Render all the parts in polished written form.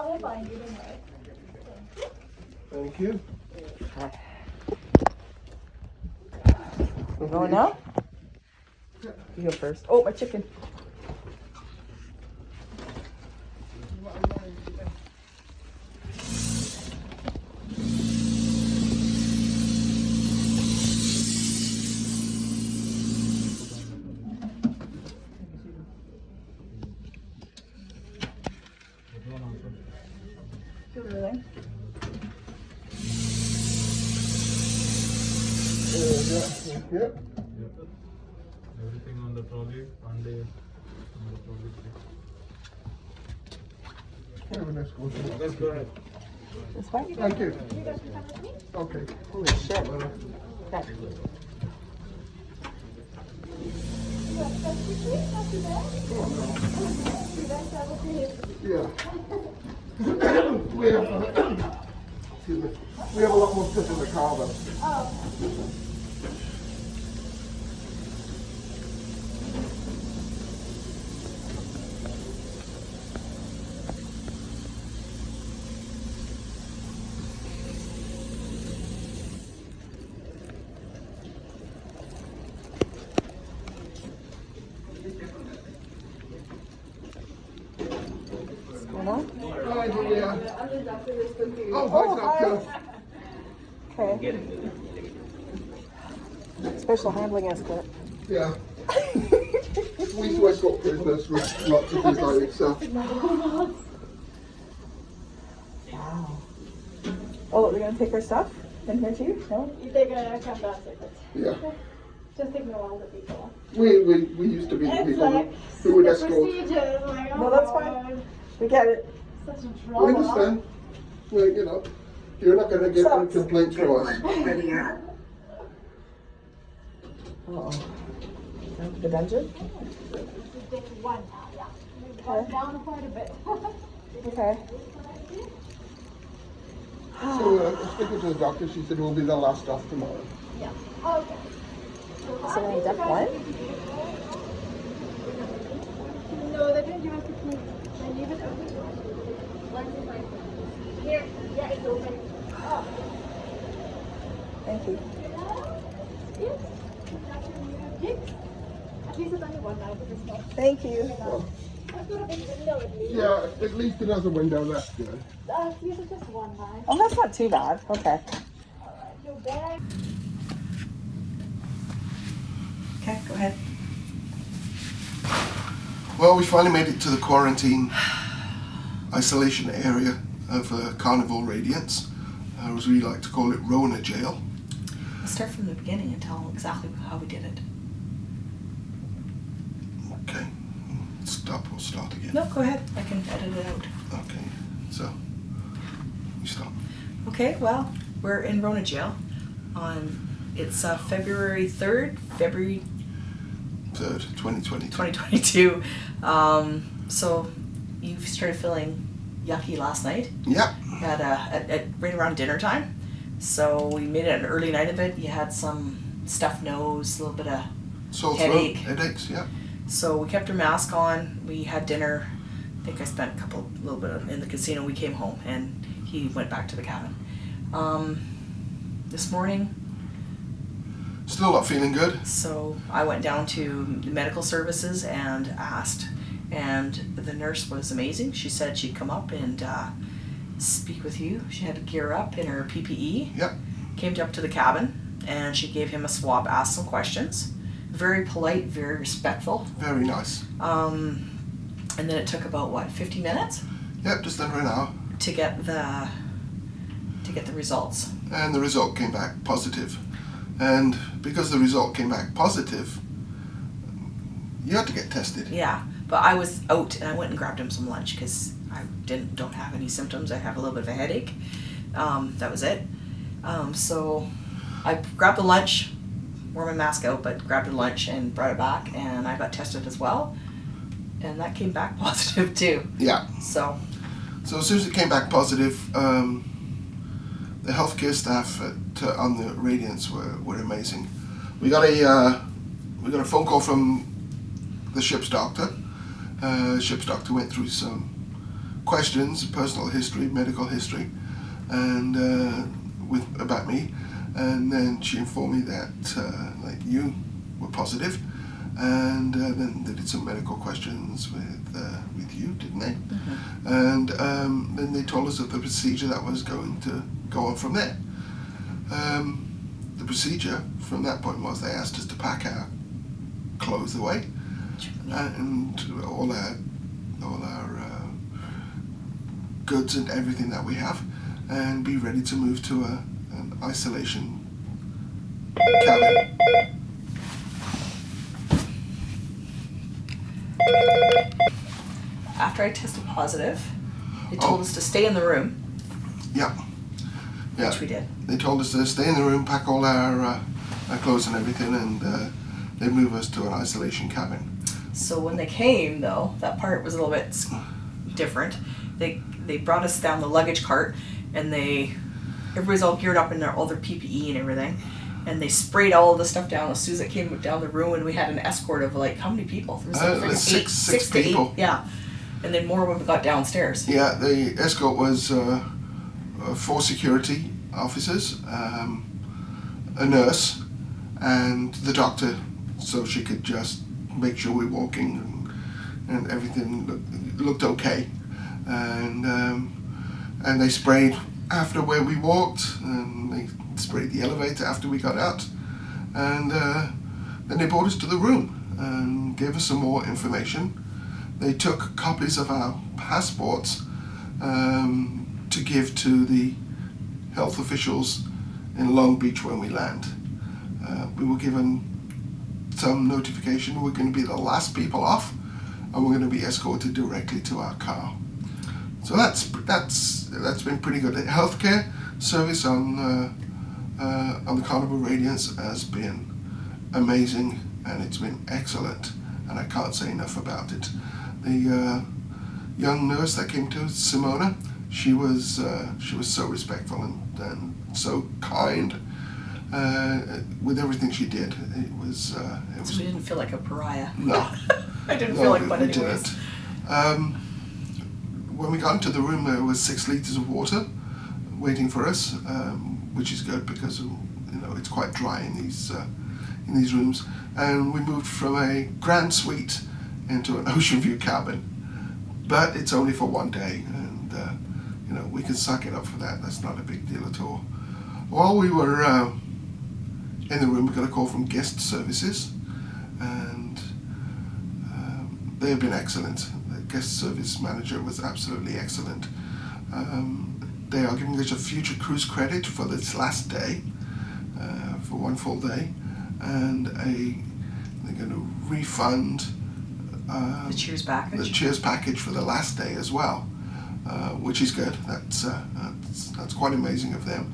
will find you, don't worry. Thank you. We're going now? You go first. Oh, my chicken. Everything. Yeah. Everything on the trolley, on the trolley. Have a nice go. Let's go ahead. This way? Thank you. Okay. Holy shit. Okay. Yeah. Excuse me. We have a lot more stuff in the car though. Hi, Julia. Oh, hi, Doctor. Okay. Special handling escort. Yeah. We always got business with lots of things like this stuff. Wow. Oh, we're gonna take our stuff in here too? No? You take a come back with it. Yeah. Just ignore all the people. We used to be the It's people like who would the escort. procedures, like, oh No, that's God, fine. We get it. Such a We drama. understand. Well, you know, you're not going to get any complaints from us. Uh-oh. The dungeon? Just take one now, yeah. Maybe one down quite a bit. Okay. So, speaking to the doctor, she said we'll be the last off tomorrow. Yeah. Okay. So we're on deck one? No, they didn't give us the key. I leave it open. Here, yeah, it's open. Oh. Thank you. Yes. At least it's only one now, but it's not. Thank you. I've got a big window at least. Yeah, at least it has a window, that's good. These are just one now. Oh, that's not too bad. Okay. Your bag. Okay, go ahead. Well, we finally made it to the quarantine isolation area of Carnival Radiance, as we like to call it, Rona jail. Let's start from the beginning and tell exactly how we did it. Okay, we'll start again. No, go ahead. I can edit it out. Okay, so, we start. Okay, well, we're in Rona jail on, it's February 3rd, February 3rd, 2022. 2022. So you started feeling yucky last night Yeah, at right around dinner time. So we made it an early night of it. You had some stuffed nose, a little bit of sore Headache. throat, headaches, yeah. So we kept our mask on. We had dinner. I think I spent a little bit in the casino. We came home and he went back to the cabin. This morning, Still not feeling good. so I went down to medical services and asked, and the nurse was amazing. She said she'd come up and speak with you. She had to gear up in her PPE. Yep. Came up to the cabin and she gave him a swab, asked some questions. Very polite, very respectful. Very nice. And then it took about 50 minutes Yep, just under an hour. to get the results. And the result came back positive. And because the result came back positive, you had to get tested. Yeah, but I was out and I went and grabbed him some lunch because I don't have any symptoms. I have a little bit of a headache. That was it. So I grabbed the lunch, wore my mask out, but grabbed the lunch and brought it back, and I got tested as well, and that came back positive too. Yeah. So So as soon as it came back positive, the healthcare staff on the Radiance were amazing. We got a phone call from the ship's doctor. Ship's doctor went through some questions, personal history, medical history, and about me, and then she informed me that like you were positive, and then they did some medical questions with you, didn't they? Mm-hmm. And then they told us of the procedure that was going to go on from there. The procedure from that point was they asked us to pack our clothes away and all our goods and everything that we have, and be ready to move to an isolation cabin. After I tested positive, they told us to stay in the room, Yeah. Yeah. which we did. They told us to stay in the room, pack all our clothes and everything, and they move us to an isolation cabin. So when they came, though, that part was a little bit different. They brought us down the luggage cart, and everybody's all geared up in all their PPE and everything, and they sprayed all the stuff down as soon as it came down the room, and we had an escort of like how many people? There was like six to people. 8, yeah, and then more when we got downstairs. Yeah, the escort was 4 security officers, a nurse, and the doctor, so she could just make sure we're walking and everything looked okay. And they sprayed after where we walked, and they sprayed the elevator after we got out, and then they brought us to the room and gave us some more information. They took copies of our passports to give to the health officials in Long Beach when we land. We were given some notification we're going to be the last people off, and we're going to be escorted directly to our car. So that's been pretty good. The healthcare service on the Carnival Radiance has been amazing, and it's been excellent, and I can't say enough about it. The young nurse that came to us, Simona, she was so respectful and so kind with everything she did. It was So we didn't feel like a pariah. no. I didn't feel like one we anyways. didn't. When we got into the room, there was 6 liters of water waiting for us, which is good because it's quite dry in these rooms. And we moved from a grand suite into an oceanview cabin, but it's only for 1 day, and we can suck it up for that. That's not a big deal at all. While we were in the room, we got a call from guest services, and they have been excellent. The guest service manager was absolutely excellent. They are giving us a future cruise credit for this last day, for 1 full day, and they're going to refund The cheers package. the cheers package for the last day as well, which is good. That's quite amazing of them.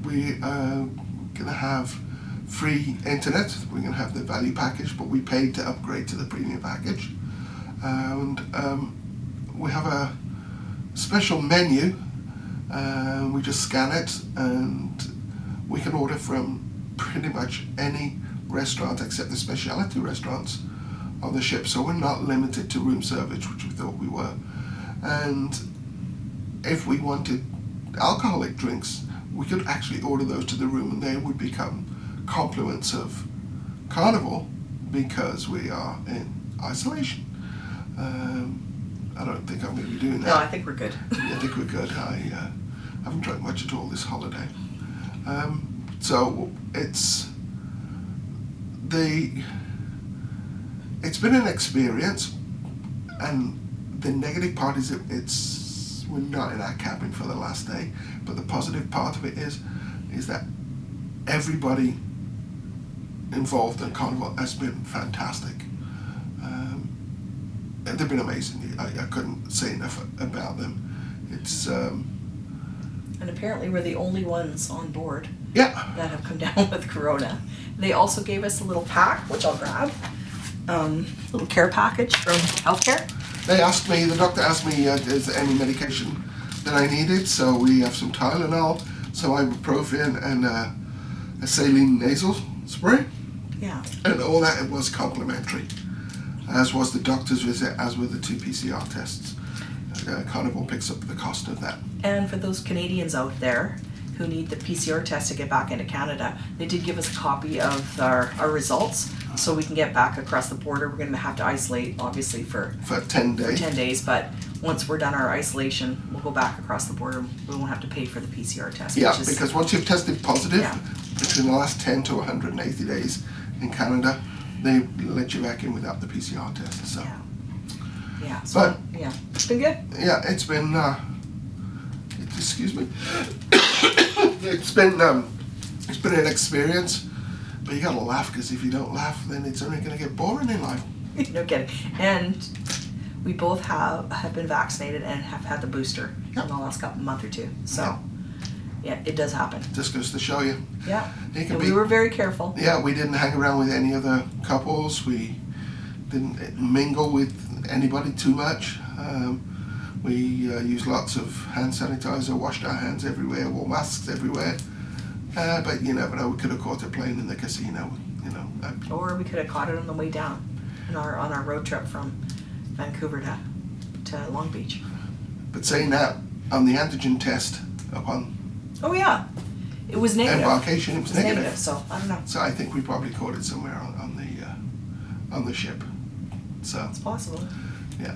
We are going to have free internet. We're going to have the value package, but we paid to upgrade to the premium package. And we have a special menu. We just scan it, and we can order from pretty much any restaurant except the specialty restaurants on the ship. So we're not limited to room service, which we thought we were. And if we wanted alcoholic drinks, we could actually order those to the room, and they would become compliments of Carnival because we are in isolation. I don't think I'm going to be doing that. No, I think we're good. I think we're good. I haven't drank much at all this holiday. So it's been an experience, and the negative part is we're not in our cabin for the last day, but the positive part of it is that everybody involved in Carnival has been fantastic. They've been amazing. I couldn't say enough about them. It's And apparently we're the only ones on board yeah. that have come down with Corona. They also gave us a little pack, which I'll grab. Little care package from healthcare. The doctor asked me is there any medication that I needed, so we have some Tylenol, some ibuprofen, and a saline nasal spray. Yeah. And all that was complimentary, as was the doctor's visit, as were the 2 PCR tests. Carnival picks up the cost of that. And for those Canadians out there who need the PCR test to get back into Canada, they did give us a copy of our results so we can get back across the border. We're going to have to isolate, obviously, for 10 days. For 10 days, but once we're done our isolation, we'll go back across the border. We won't have to pay for the PCR test. Yeah, which is, because once you've tested positive, Yeah. between the last 10 to 180 days in Canada, they let you back in without the PCR test. So, yeah, so But- yeah, it's been good. yeah, it's been, excuse me, it's been an experience, but you gotta laugh, because if you don't laugh, then it's only gonna get boring in life. No kidding. And we both have been vaccinated and have had the booster Yep. in the last month or two. So yeah, it does happen. Just goes to show you. Yeah. You can And be, we were very careful. yeah, we didn't hang around with any other couples. We didn't mingle with anybody too much. We used lots of hand sanitizer, washed our hands everywhere, wore masks everywhere. But you never know, we could have caught a plane in the casino, you know. Or we could have caught it on the way down on our road trip from Vancouver to Long Beach. But saying that, on the antigen test upon Oh yeah, it was negative. embarkation, it was negative. So I don't know. So I think we probably caught it somewhere on the ship. So It's possible. yeah.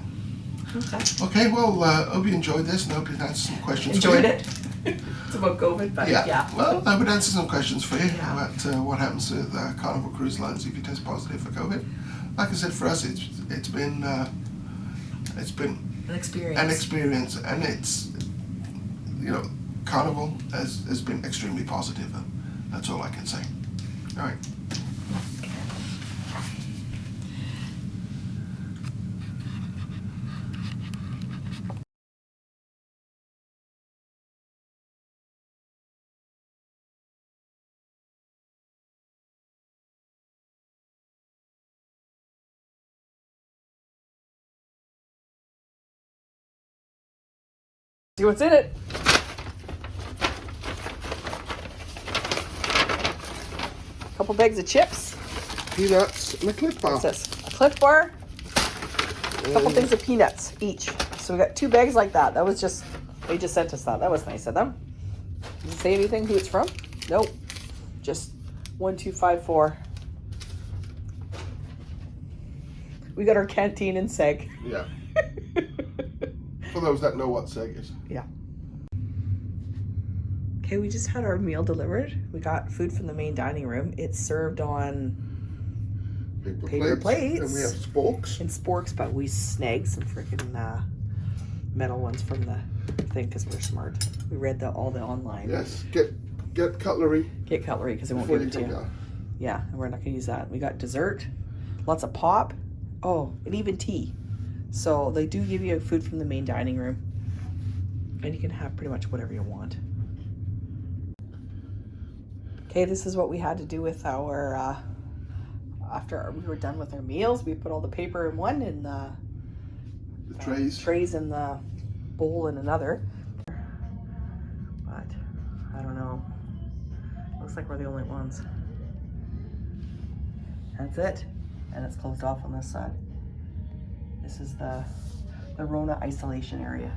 Okay. Okay, well, hope you enjoyed this, and hope you answered some questions. for Enjoyed you. it. It's about COVID, but Yeah. yeah. Well, I would answer some questions for you Yeah. about what happens with Carnival Cruise Lines if you test positive for COVID. Like I said, for us, it's been An experience. an experience, and it's, you know, Carnival has been extremely positive. That's all I can say. All right. See what's in it. Couple bags of chips. Peanuts and a Cliff Bar. What's this? A Cliff Bar. A couple things of peanuts each. So we got 2 bags like that. That was just, they just sent us that. That was nice of them. Does it say anything who it's from? Nope. Just 1, 2, 5, 4. We got our canteen and seg. Yeah. For those that know what seg is. Yeah. Okay, we just had our meal delivered. We got food from the main dining room. It's served on Paper plates. And we have sporks. in sporks, but we snagged some freaking metal ones from the thing because we're smart. We read all the online. Yes. Get cutlery Get cutlery because they won't before give you it to come you. down. Yeah, and we're not gonna use that. We got dessert, lots of pop. Oh, and even tea. So they do give you food from the main dining room, and you can have pretty much whatever you want. Okay, this is what we had to do with our, after we were done with our meals, we put all the paper in one and the trays in the bowl in another. But, I don't know. Looks like we're the only ones. That's it. And it's closed off on this side. This is the Rona isolation area.